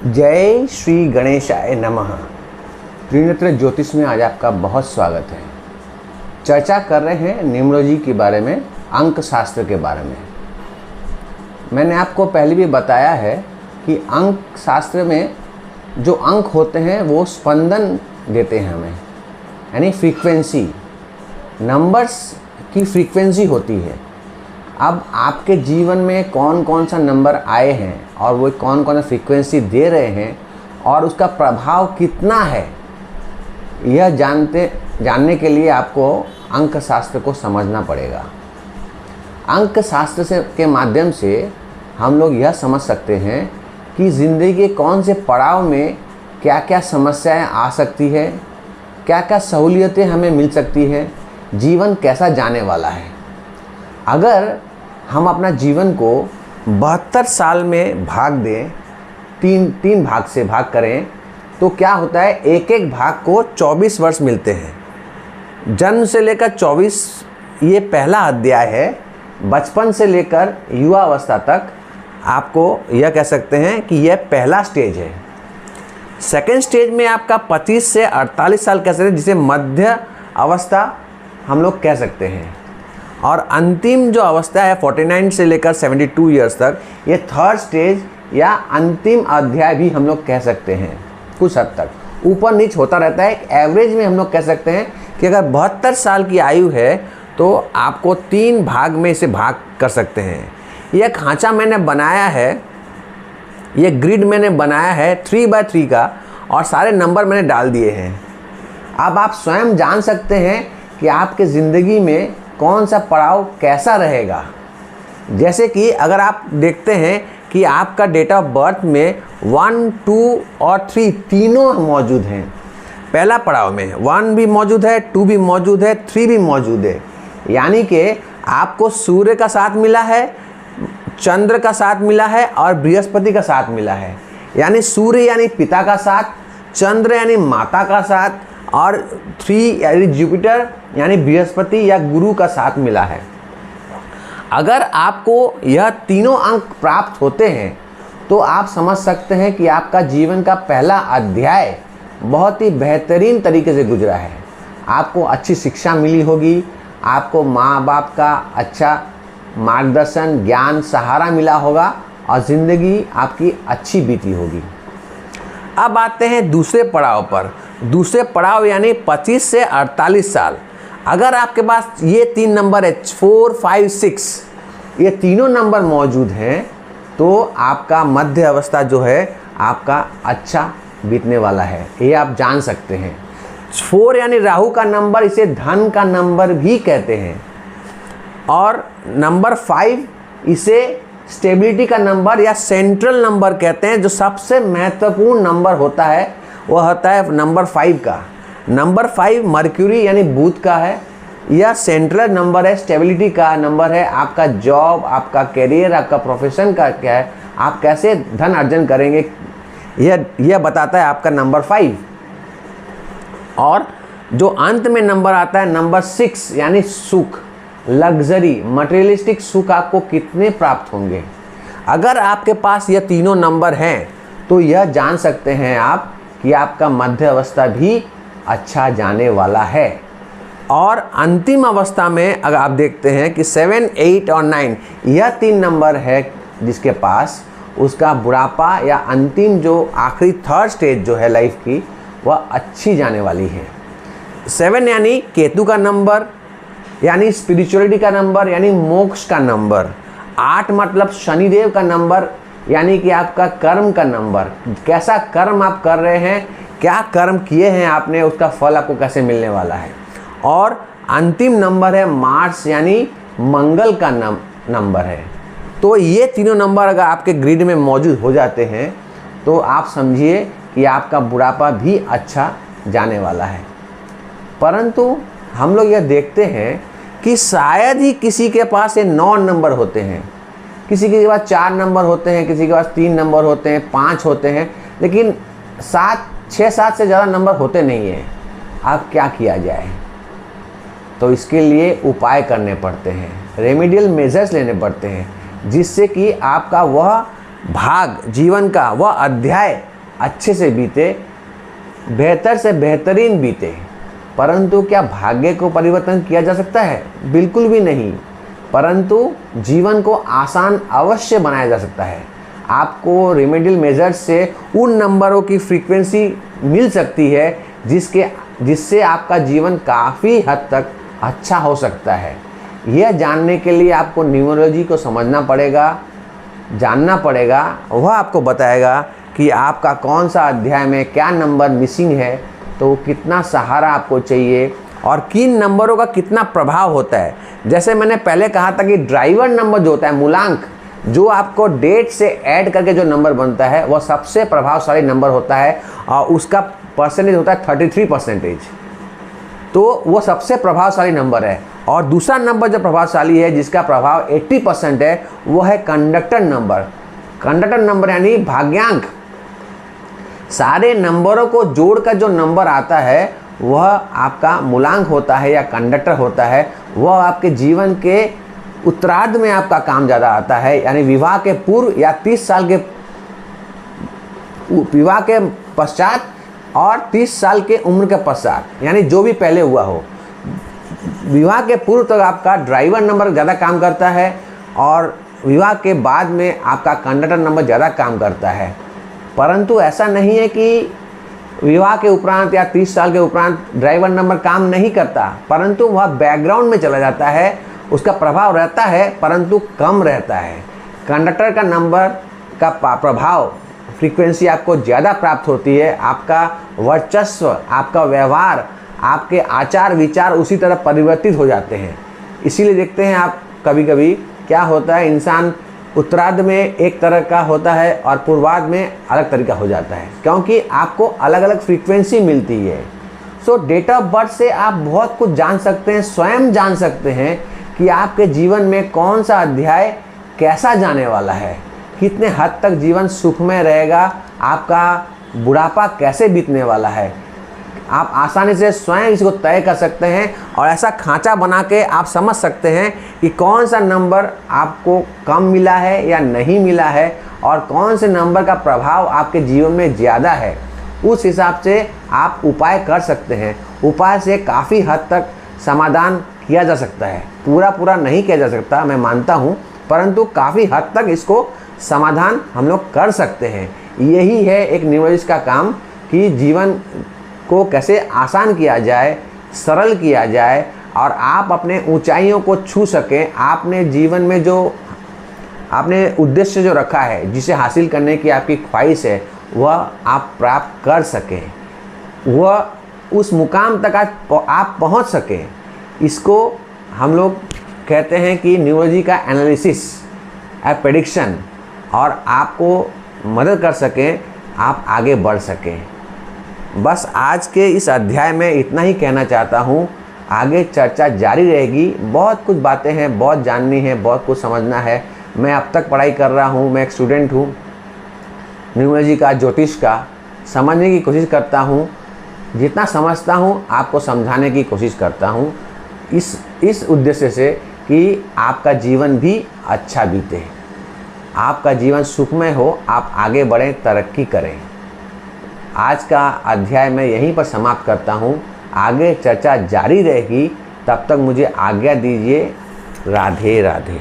जय श्री गणेशाय नमः। त्रिनेत्र ज्योतिष में आज आपका बहुत स्वागत है। चर्चा कर रहे हैं न्यूमरोलॉजी के बारे में, अंक शास्त्र के बारे में। मैंने आपको पहले भी बताया है कि अंक शास्त्र में जो अंक होते हैं वो स्पंदन देते हैं हमें, यानी फ्रीक्वेंसी, नंबर्स की फ्रीक्वेंसी होती है। अब आपके जीवन में कौन कौन सा नंबर आए हैं और वो कौन कौन सा फ्रीक्वेंसी दे रहे हैं और उसका प्रभाव कितना है, यह जानने के लिए आपको अंक शास्त्र को समझना पड़ेगा। अंक शास्त्र के माध्यम से हम लोग यह समझ सकते हैं कि ज़िंदगी के कौन से पड़ाव में क्या क्या समस्याएं आ सकती है, क्या क्या सहूलियतें हमें मिल सकती है, जीवन कैसा जाने वाला है। अगर हम अपना जीवन को 72 साल में भाग दें, तीन भाग से भाग करें, तो क्या होता है, एक एक भाग को 24 वर्ष मिलते हैं। जन्म से लेकर 24 ये पहला अध्याय है। बचपन से लेकर युवावस्था तक आपको यह कह सकते हैं कि यह पहला स्टेज है। सेकेंड स्टेज में आपका 25 से 48 साल कह सकते हैं, जिसे मध्य अवस्था हम लोग कह सकते हैं। और अंतिम जो अवस्था है 49 से लेकर 72 ईयर्स तक, ये थर्ड स्टेज या अंतिम अध्याय भी हम लोग कह सकते हैं। कुछ हद तक ऊपर नीच होता रहता है। एक एवरेज में हम लोग कह सकते हैं कि अगर 72 साल की आयु है तो आपको 3 भाग में इसे भाग कर सकते हैं। यह खांचा मैंने बनाया है, ये ग्रिड मैंने बनाया है 3x3 का, और सारे नंबर मैंने डाल दिए हैं। अब आप स्वयं जान सकते हैं कि आपके ज़िंदगी में कौन सा पड़ाव कैसा रहेगा। जैसे कि अगर आप देखते हैं कि आपका डेट ऑफ बर्थ में 1, 2 और 3 तीनों मौजूद हैं। पहला पड़ाव में 1 भी मौजूद है, 2 भी मौजूद है, 3 भी मौजूद है। यानी कि आपको सूर्य का साथ मिला है, चंद्र का साथ मिला है और बृहस्पति का साथ मिला है। यानी सूर्य यानी पिता का साथ, चंद्र यानी माता का साथ, और 3 यानी जुपिटर यानी बृहस्पति या गुरु का साथ मिला है। अगर आपको यह तीनों अंक प्राप्त होते हैं तो आप समझ सकते हैं कि आपका जीवन का पहला अध्याय बहुत ही बेहतरीन तरीके से गुजरा है। आपको अच्छी शिक्षा मिली होगी, आपको माँ बाप का अच्छा मार्गदर्शन, ज्ञान, सहारा मिला होगा और ज़िंदगी आपकी अच्छी बीती होगी। अब आते हैं दूसरे पड़ाव पर। दूसरे पड़ाव यानी 25 से 48 साल। अगर आपके पास ये 3 नंबर है, 4, 5, 6, ये तीनों नंबर मौजूद हैं, तो आपका मध्य अवस्था जो है आपका अच्छा बीतने वाला है, ये आप जान सकते हैं। 4 यानी राहु का नंबर, इसे धन का नंबर भी कहते हैं। और नंबर 5 इसे स्टेबिलिटी का नंबर या सेंट्रल नंबर कहते हैं। जो सबसे महत्वपूर्ण नंबर होता है वह होता है नंबर 5 का। नंबर 5 मर्क्यूरी यानी बुध का है। यह सेंट्रल नंबर है, स्टेबिलिटी का नंबर है। आपका जॉब, आपका करियर, आपका प्रोफेशन का क्या है, आप कैसे धन अर्जन करेंगे, यह बताता है आपका नंबर 5। और जो अंत में नंबर आता है नंबर 6 यानी सुख, लग्जरी, मटेरियलिस्टिक सुख आपको कितने प्राप्त होंगे। अगर आपके पास ये तीनों नंबर हैं तो यह जान सकते हैं आप कि आपका मध्य अवस्था भी अच्छा जाने वाला है। और अंतिम अवस्था में अगर आप देखते हैं कि 7, 8 और 9 यह 3 नंबर है जिसके पास, उसका बुढ़ापा या अंतिम जो आखिरी थर्ड स्टेज जो है लाइफ की, वह अच्छी जाने वाली है। 7 यानी केतु का नंबर, यानी स्पिरिचुअलिटी का नंबर, यानी मोक्ष का नंबर। 8 मतलब शनिदेव का नंबर, यानी कि आपका कर्म का नंबर। कैसा कर्म आप कर रहे हैं, क्या कर्म किए हैं आपने, उसका फल आपको कैसे मिलने वाला है। और अंतिम नंबर है मार्स यानी मंगल का नंबर है। तो ये तीनों नंबर अगर आपके ग्रिड में मौजूद हो जाते हैं तो आप समझिए कि आपका बुढ़ापा भी अच्छा जाने वाला है। परंतु हम लोग यह देखते हैं कि शायद ही किसी के पास ये 9 नंबर होते हैं, किसी के पास 4 नंबर होते हैं, किसी के पास 3 नंबर होते हैं, 5 होते हैं, लेकिन 6, 7 से ज़्यादा नंबर होते नहीं हैं। अब क्या किया जाए, तो इसके लिए उपाय करने पड़ते हैं, रेमेडियल मेजर्स लेने पड़ते हैं, जिससे कि आपका वह भाग जीवन का, वह अध्याय अच्छे से बीते, बेहतर से बेहतरीन बीते। परंतु क्या भाग्य को परिवर्तन किया जा सकता है? बिल्कुल भी नहीं। परंतु जीवन को आसान अवश्य बनाया जा सकता है। आपको रेमेडियल मेजर्स से उन नंबरों की फ्रीक्वेंसी मिल सकती है जिससे आपका जीवन काफ़ी हद तक अच्छा हो सकता है। यह जानने के लिए आपको न्यूमरोलॉजी को समझना पड़ेगा, जानना पड़ेगा। वह आपको बताएगा कि आपका कौन सा अध्याय में क्या नंबर मिसिंग है, तो कितना सहारा आपको चाहिए और किन नंबरों का कितना प्रभाव होता है। जैसे मैंने पहले कहा था कि ड्राइवर नंबर जो होता है, मूलांक, जो आपको डेट से ऐड करके जो नंबर बनता है वह सबसे प्रभावशाली नंबर होता है और उसका परसेंटेज होता है 33%। तो वो सबसे प्रभावशाली नंबर है। और दूसरा नंबर जो प्रभावशाली है, जिसका प्रभाव 80% है, वो है कंडक्टर नंबर। कंडक्टर नंबर यानी भाग्यांक। सारे नंबरों को जोड़कर जो नंबर आता है वह आपका मूलांक होता है या कंडक्टर होता है। वह आपके जीवन के उत्तरार्ध में आपका काम ज़्यादा आता है, यानी विवाह के पूर्व या 30 साल के विवाह के पश्चात और 30 साल के उम्र के पश्चात, यानी जो भी पहले हुआ हो। विवाह के पूर्व तक आपका ड्राइवर नंबर ज़्यादा काम करता है और विवाह के बाद में आपका कंडक्टर नंबर ज़्यादा काम करता है। परंतु ऐसा नहीं है कि विवाह के उपरांत या 30 साल के उपरांत ड्राइवर नंबर काम नहीं करता, परंतु वह बैकग्राउंड में चला जाता है, उसका प्रभाव रहता है परंतु कम रहता है। कंडक्टर का नंबर का प्रभाव फ्रीक्वेंसी आपको ज़्यादा प्राप्त होती है। आपका वर्चस्व, आपका व्यवहार, आपके आचार विचार उसी तरह परिवर्तित हो जाते हैं। इसीलिए देखते हैं आप कभी कभी क्या होता है, इंसान उत्तरार्ध में एक तरह का होता है और पूर्वार्ध में अलग तरीका हो जाता है, क्योंकि आपको अलग अलग फ्रीक्वेंसी मिलती है। सो डेट ऑफ बर्थ से आप बहुत कुछ जान सकते हैं, स्वयं जान सकते हैं कि आपके जीवन में कौन सा अध्याय कैसा जाने वाला है, कितने हद तक जीवन सुखमय रहेगा, आपका बुढ़ापा कैसे बीतने वाला है। आप आसानी से स्वयं इसको तय कर सकते हैं और ऐसा खांचा बना के आप समझ सकते हैं कि कौन सा नंबर आपको कम मिला है या नहीं मिला है और कौन से नंबर का प्रभाव आपके जीवन में ज़्यादा है। उस हिसाब से आप उपाय कर सकते हैं। उपाय से काफ़ी हद तक समाधान किया जा सकता है। पूरा नहीं किया जा सकता, मैं मानता हूँ, परंतु काफ़ी हद तक इसको समाधान हम लोग कर सकते हैं। यही है एक न्यूमरोलॉजिस्ट का काम कि जीवन को कैसे आसान किया जाए, सरल किया जाए और आप अपने ऊंचाइयों को छू सकें। आपने जीवन में जो आपने उद्देश्य जो रखा है, जिसे हासिल करने की आपकी ख्वाहिश है, वह आप प्राप्त कर सकें, वह उस मुकाम तक आप पहुंच सकें। इसको हम लोग कहते हैं कि न्यूमरोलॉजी का एनालिसिस, प्रेडिक्शन, और आपको मदद कर सकें, आप आगे बढ़ सकें। बस आज के इस अध्याय में इतना ही कहना चाहता हूँ। आगे चर्चा जारी रहेगी। बहुत कुछ बातें हैं, बहुत जाननी है, बहुत कुछ समझना है। मैं अब तक पढ़ाई कर रहा हूँ, मैं एक स्टूडेंट हूँ न्यूमरोलॉजी का, ज्योतिष का। समझने की कोशिश करता हूँ, जितना समझता हूँ आपको समझाने की कोशिश करता हूँ, इस उद्देश्य से कि आपका जीवन भी अच्छा बीते, आपका जीवन सुखमय हो, आप आगे बढ़ें, तरक्की करें। आज का अध्याय मैं यहीं पर समाप्त करता हूँ। आगे चर्चा जारी रहेगी। तब तक मुझे आज्ञा दीजिए। राधे राधे।